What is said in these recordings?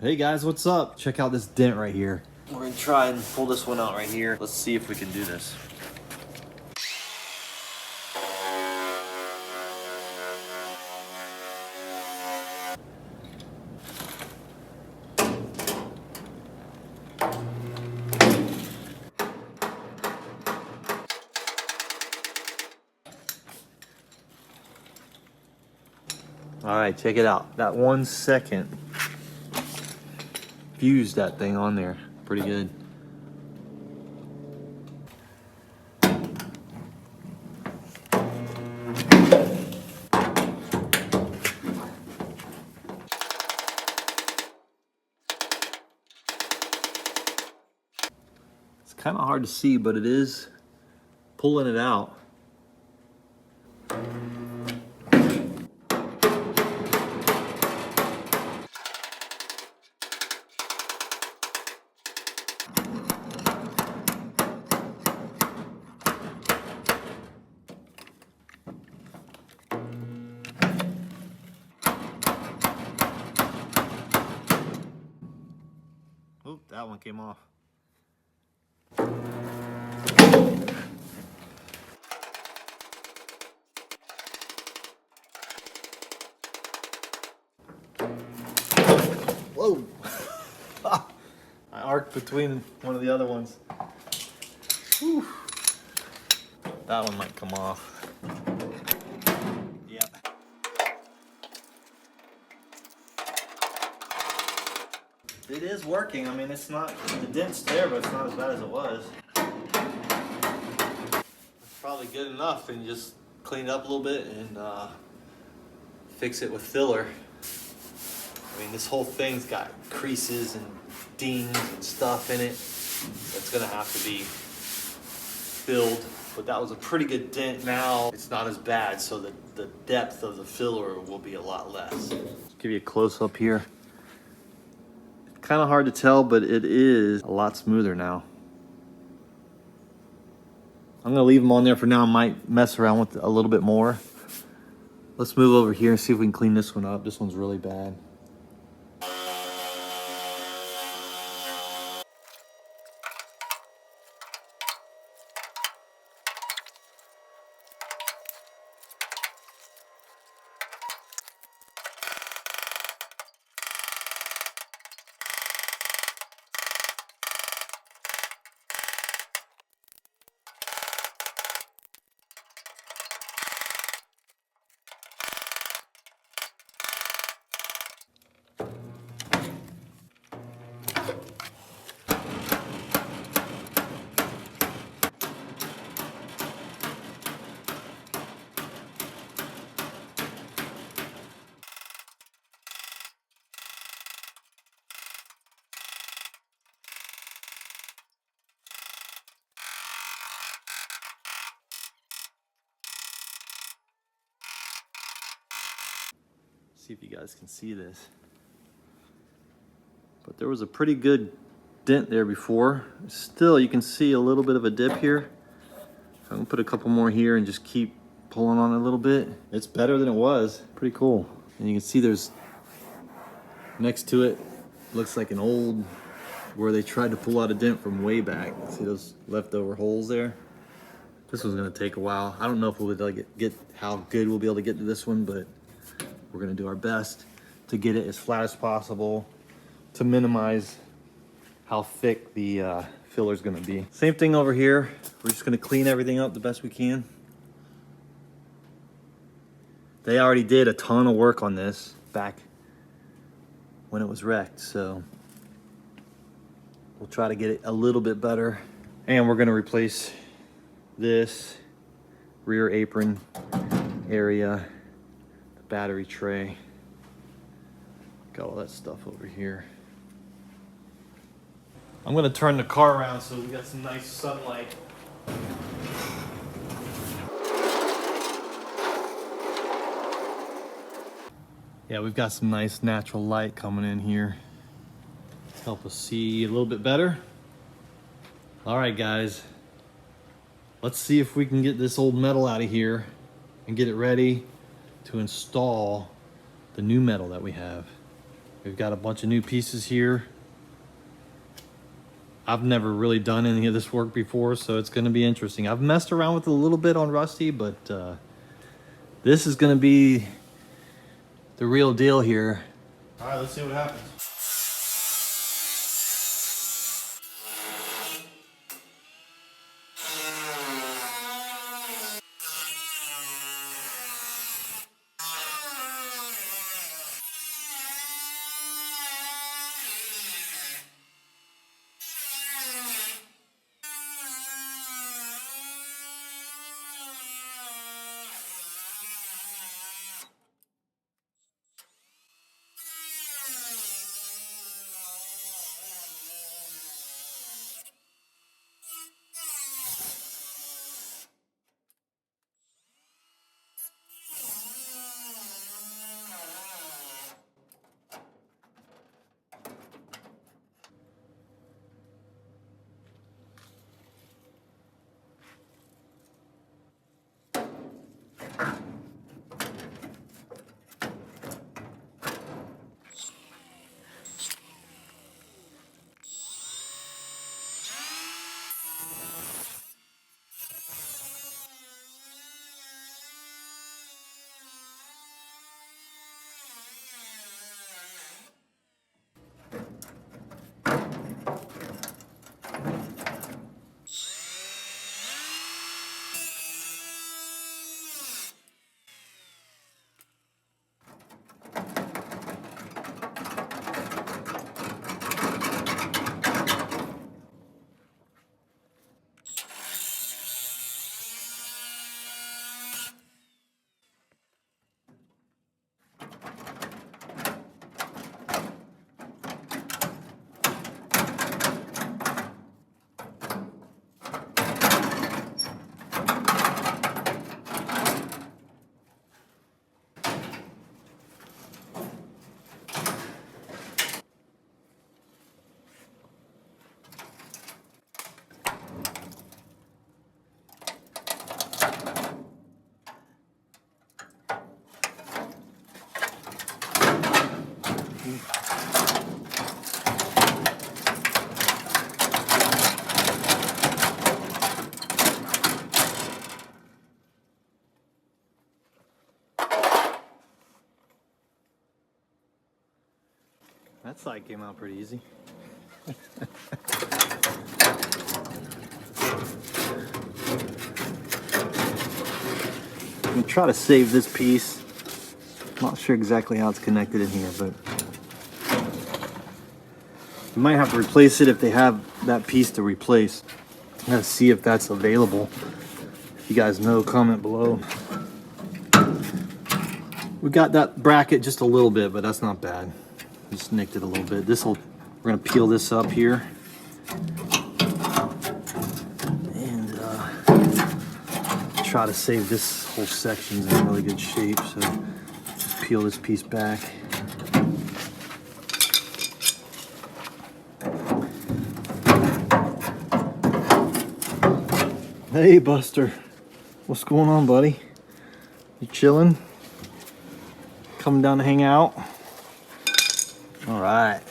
Hey guys, what's up? Check out this dent right here. We're gonna try and pull this one out right here. Let's see if we can do this. All right, check it out. That 1 second fused that thing on there. Pretty good. It's kind of hard to see, but it is pulling it out. Oh, that one came off. Whoa! I arced between one of the other ones. Whew. That one might come off. Yep. It is working. I mean, it's not, the dent's there, but it's not as bad as it was. It's probably good enough, and just clean it up a little bit and fix it with filler. I mean, this whole thing's got creases and dings and stuff in it. It's gonna have to be filled, but that was a pretty good dent. Now it's not as bad, so the depth of the filler will be a lot less. Let's give you a close up here. Kind of hard to tell, but it is a lot smoother now. I'm gonna leave them on there for now. I might mess around with it a little bit more. Let's move over here and see if we can clean this one up. This one's really bad. See if you guys can see this. But there was a pretty good dent there before. Still, you can see a little bit of a dip here. I'm gonna put a couple more here and just keep pulling on it a little bit. It's better than it was. Pretty cool. And you can see there's, next to it, looks like an old, where they tried to pull out a dent from way back. See those leftover holes there? This one's gonna take a while. I don't know if we'll be able to get how good we'll be able to get to this one, but we're gonna do our best to get it as flat as possible to minimize how thick the filler is gonna be. Same thing over here. We're just gonna clean everything up the best we can. They already did a ton of work on this back when it was wrecked, so we'll try to get it a little bit better. And we're gonna replace this rear apron area, battery tray. Got all that stuff over here. I'm gonna turn the car around so we got some nice sunlight. Yeah, we've got some nice natural light coming in here to help us see a little bit better. All right, guys, let's see if we can get this old metal out of here and get it ready to install the new metal that we have. We've got a bunch of new pieces here. I've never really done any of this work before, so it's gonna be interesting. I've messed around with it a little bit on Rusty, but this is gonna be the real deal here. All right, let's see what happens. That side came out pretty easy. I'm gonna try to save this piece. I'm not sure exactly how it's connected in here, but you might have to replace it if they have that piece to replace. I'm gonna see if that's available. If you guys know, comment below. We got that bracket just a little bit, but that's not bad. Just nicked it a little bit. We're gonna peel this up here. And try to save this whole section's in really good shape. So just peel this piece back. Hey Buster, what's going on, buddy? You chilling? Coming down to hang out? All right.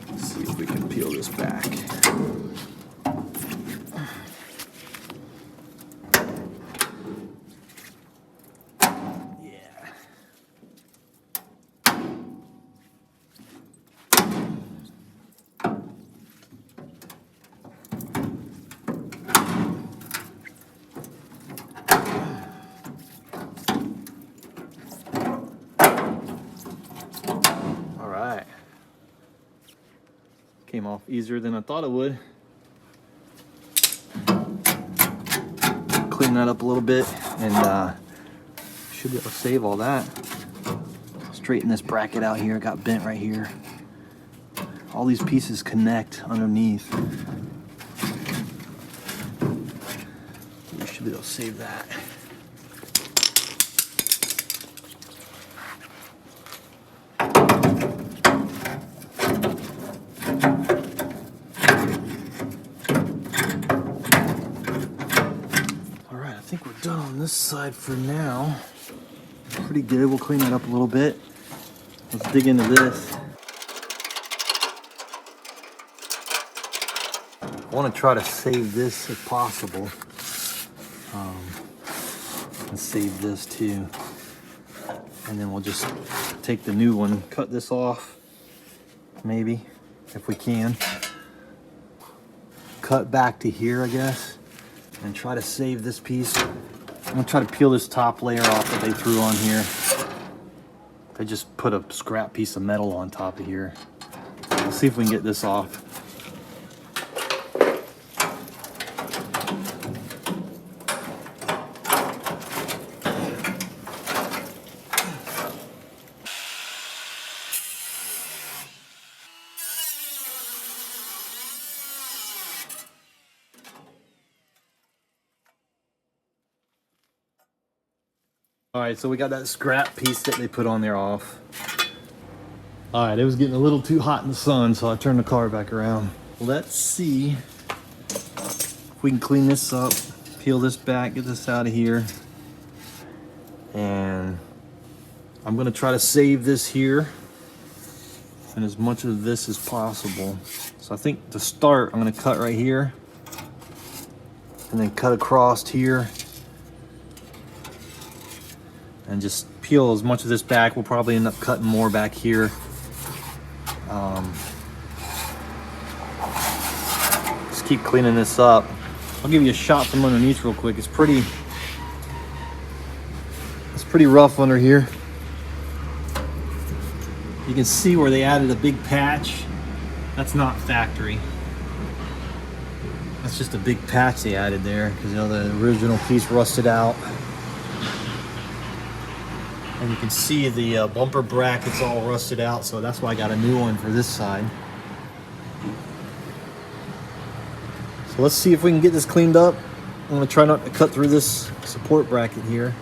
Let's see if we can peel this back. Yeah. Came off easier than I thought it would. Clean that up a little bit and should be able to save all that. Straighten this bracket out here, got bent right here. All these pieces connect underneath. We should be able to save that. on this side for now. Pretty good. We'll clean that up a little bit. Let's dig into this. I want to try to save this if possible. And save this too. And then we'll just take the new one, cut this off, maybe, if we can. Cut back to here, I guess, and try to save this piece. I'm gonna try to peel this top layer off that they threw on here. They just put a scrap piece of metal on top of here. Let's see if we can get this off. All right, so we got that scrap piece that they put on there off. All right, it was getting a little too hot in the sun, so I turned the car back around. Let's see if we can clean this up, peel this back, get this out of here. And I'm gonna try to save this here and as much of this as possible. So I think to start, I'm gonna cut right here and then cut across here. And just peel as much of this back. We'll probably end up cutting more back here. Just keep cleaning this up. I'll give you a shot from underneath real quick. It's pretty rough under here. You can see where they added a big patch. That's not factory. That's just a big patch they added there because, you know, the original piece rusted out. And you can see the bumper brackets all rusted out, so that's why I got a new one for this side. So let's see if we can get this cleaned up. I'm gonna try not to cut through this support bracket here.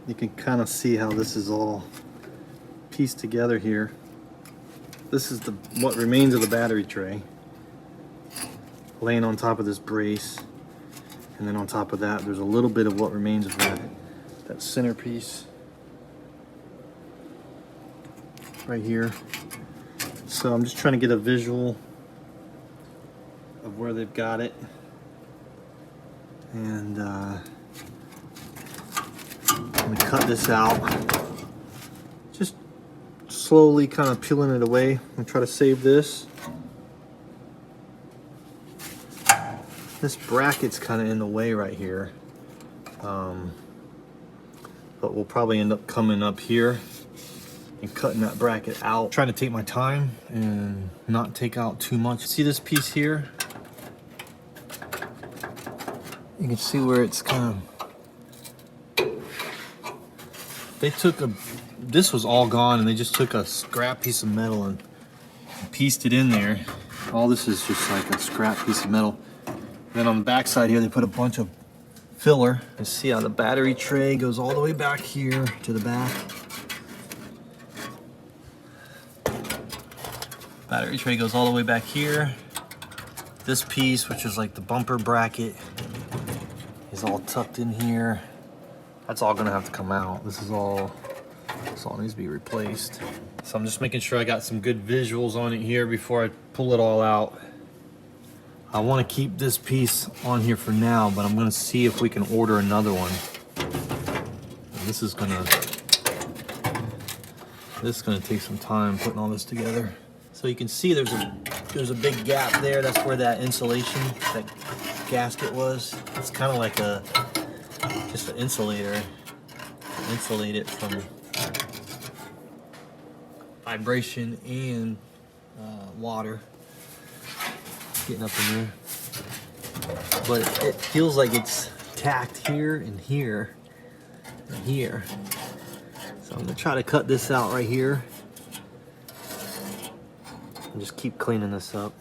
You can kind of see how this is all pieced together here. This is what remains of the battery tray. laying on top of this brace. And then on top of that, there's a little bit of what remains of that centerpiece right here. So I'm just trying to get a visual of where they've got it. And I'm gonna cut this out. Just slowly kind of peeling it away. I'm gonna try to save this. This bracket's kind of in the way right here. But we'll probably end up coming up here and cutting that bracket out. Trying to take my time and not take out too much. See this piece here? You can see where it's kind of, they took this was all gone and they just took a scrap piece of metal and pieced it in there. All this is just like a scrap piece of metal. Then on the back side here, they put a bunch of filler. You see how the battery tray goes all the way back here to the back. Battery tray goes all the way back here. This piece, which is like the bumper bracket, is all tucked in here. That's all gonna have to come out. This all needs to be replaced. So I'm just making sure I got some good visuals on it here before I pull it all out. I want to keep this piece on here for now, but I'm going to see if we can order another one. And this is gonna take some time putting all this together. So you can see there's a big gap there. That's where that insulation, that gasket was. It's kind of like just an insulator. Insulate it from vibration and water getting up in there. But it feels like it's tacked here and here and here. So I'm gonna try to cut this out right here and just keep cleaning this up.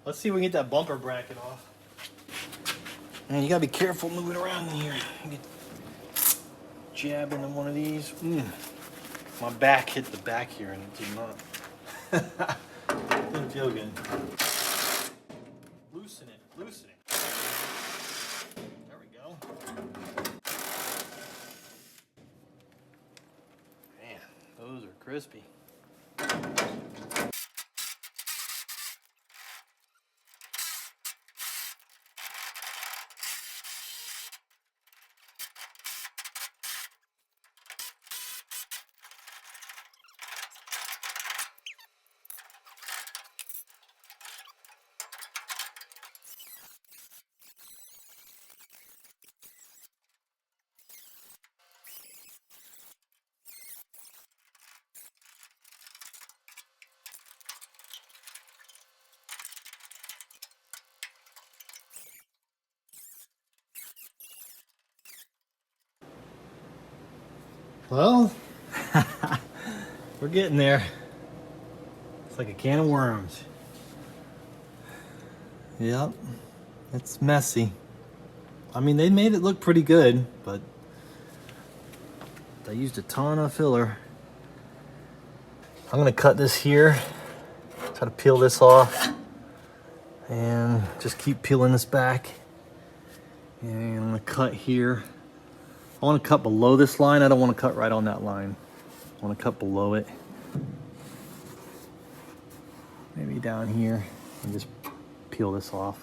Let's see if we can get that bumper bracket off. And you gotta be careful moving around in here. You get jabbing in one of these. My back hit the back here and it did not. Didn't feel good. Loosen it, loosen it. There we go. Man, those are crispy. Well, we're getting there. It's like a can of worms. Yep, it's messy. I mean, they made it look pretty good, but they used a ton of filler. I'm gonna cut this here, try to peel this off, and just keep peeling this back. And I'm gonna cut here. I wanna cut below this line. I don't wanna cut right on that line. I wanna cut below it. Maybe down here and just peel this off.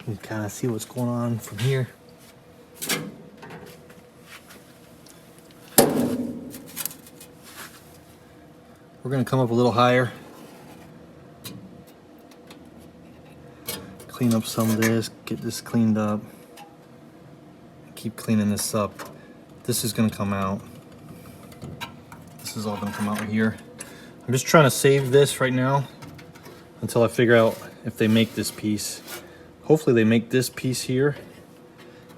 You can kind of see what's going on from here. We're gonna come up a little higher. Clean up some of this, get this cleaned up. Keep cleaning this up. This is gonna come out. This is all gonna come out here. I'm just trying to save this right now until I figure out if they make this piece. Hopefully they make this piece here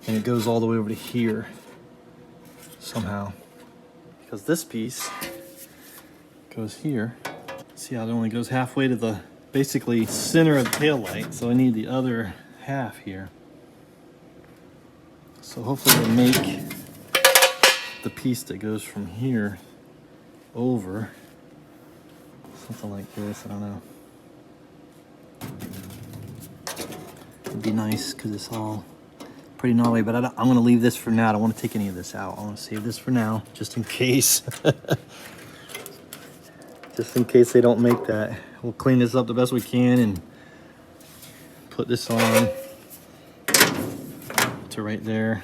and it goes all the way over to here somehow. Because this piece goes here. See how it only goes halfway to the basically center of the tail light. So I need the other half here. So hopefully they make the piece that goes from here over. Something like this, I don't know. It'd be nice because it's all pretty gnarly, but I'm gonna leave this for now. I don't want to take any of this out. I want to save this for now, just in case. Just in case they don't make that. We'll clean this up the best we can and put this on to right there.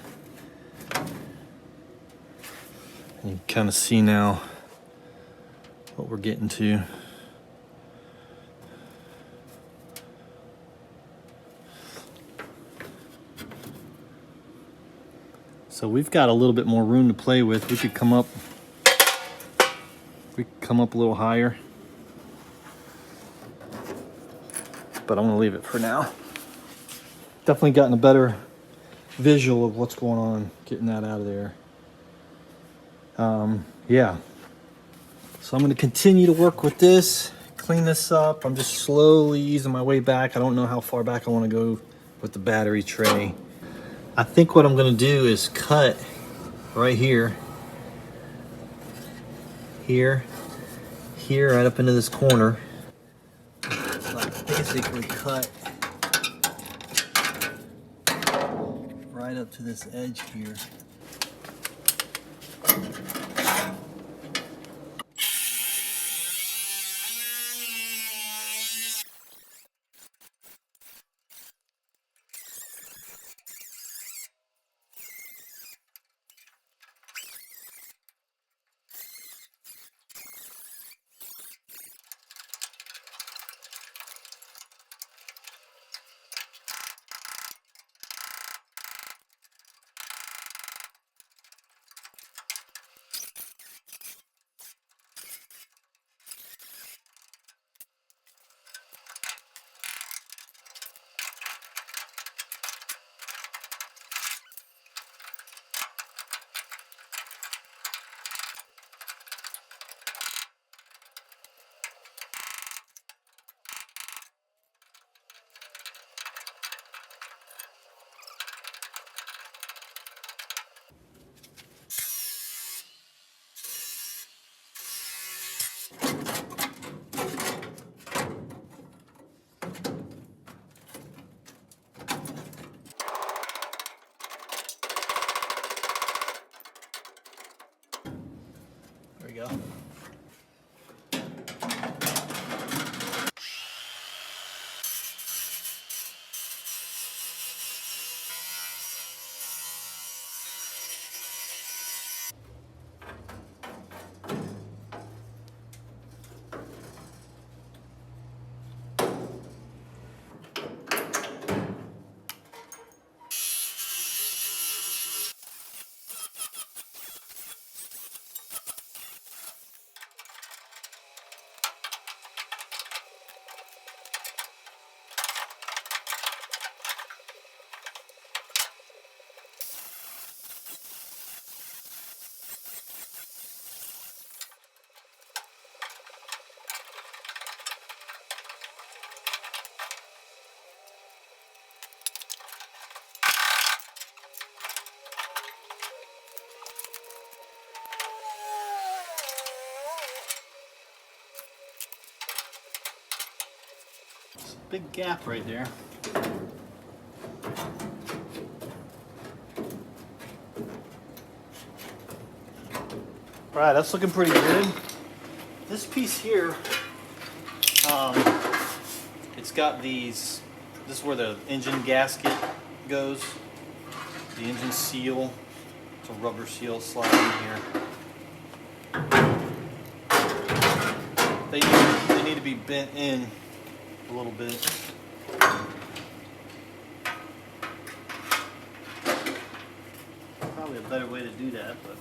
And you can kind of see now what we're getting to. So we've got a little bit more room to play with. We could come up a little higher. But I'm gonna leave it for now. Definitely gotten a better visual of what's going on, getting that out of there. Yeah. So I'm gonna continue to work with this, clean this up. I'm just slowly easing my way back. I don't know how far back I wanna go with the battery tray. I think what I'm gonna do is cut right here, here, right up into this corner. Like basically cut right up to this edge here. big gap right there. All right, that's looking pretty good. This piece here, it's got these, this is where the engine gasket goes, the engine seal. It's a rubber seal slide in here. They need to be bent in a little bit. Probably a better way to do that, but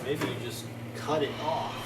maybe you just cut it off.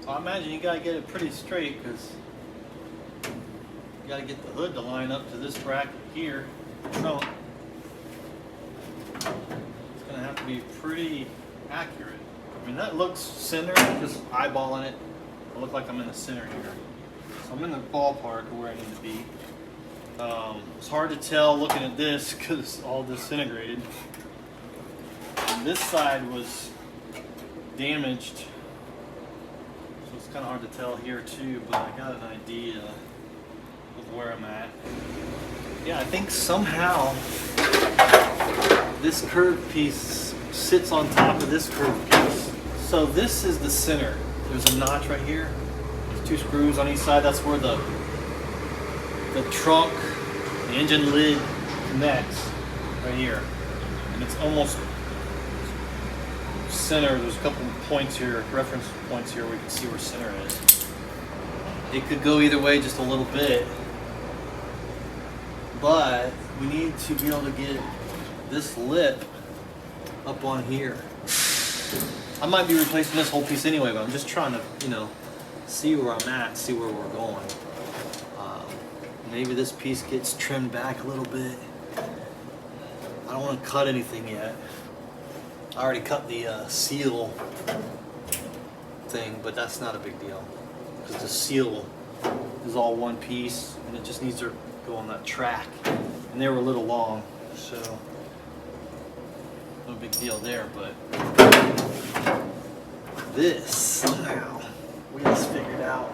Well, I imagine you gotta get it pretty straight because you gotta get the hood to line up to this bracket here, the trunk. It's gonna have to be pretty accurate. I mean, that looks centered, just eyeballing it. I look like I'm in the center here. So I'm in the ballpark of where I need to be. It's hard to tell looking at this because it's all disintegrated. And this side was damaged, so it's kind of hard to tell here too, but I got an idea of where I'm at. Yeah, I think somehow this curved piece sits on top of this curved piece. So this is the center. There's a notch right here. There's 2 screws on each side. That's where the trunk, the engine lid connects right here. And it's almost center. There's a couple points here, reference points here where you can see where center is. It could go either way just a little bit, but we need to be able to get this lip up on here. I might be replacing this whole piece anyway, but I'm just trying to, you know, see where I'm at, see where we're going. Maybe this piece gets trimmed back a little bit. I don't want to cut anything yet. I already cut the seal thing, but that's not a big deal because the seal is all one piece and it just needs to go on that track. And they were a little long, so no big deal there, but this somehow this figured out.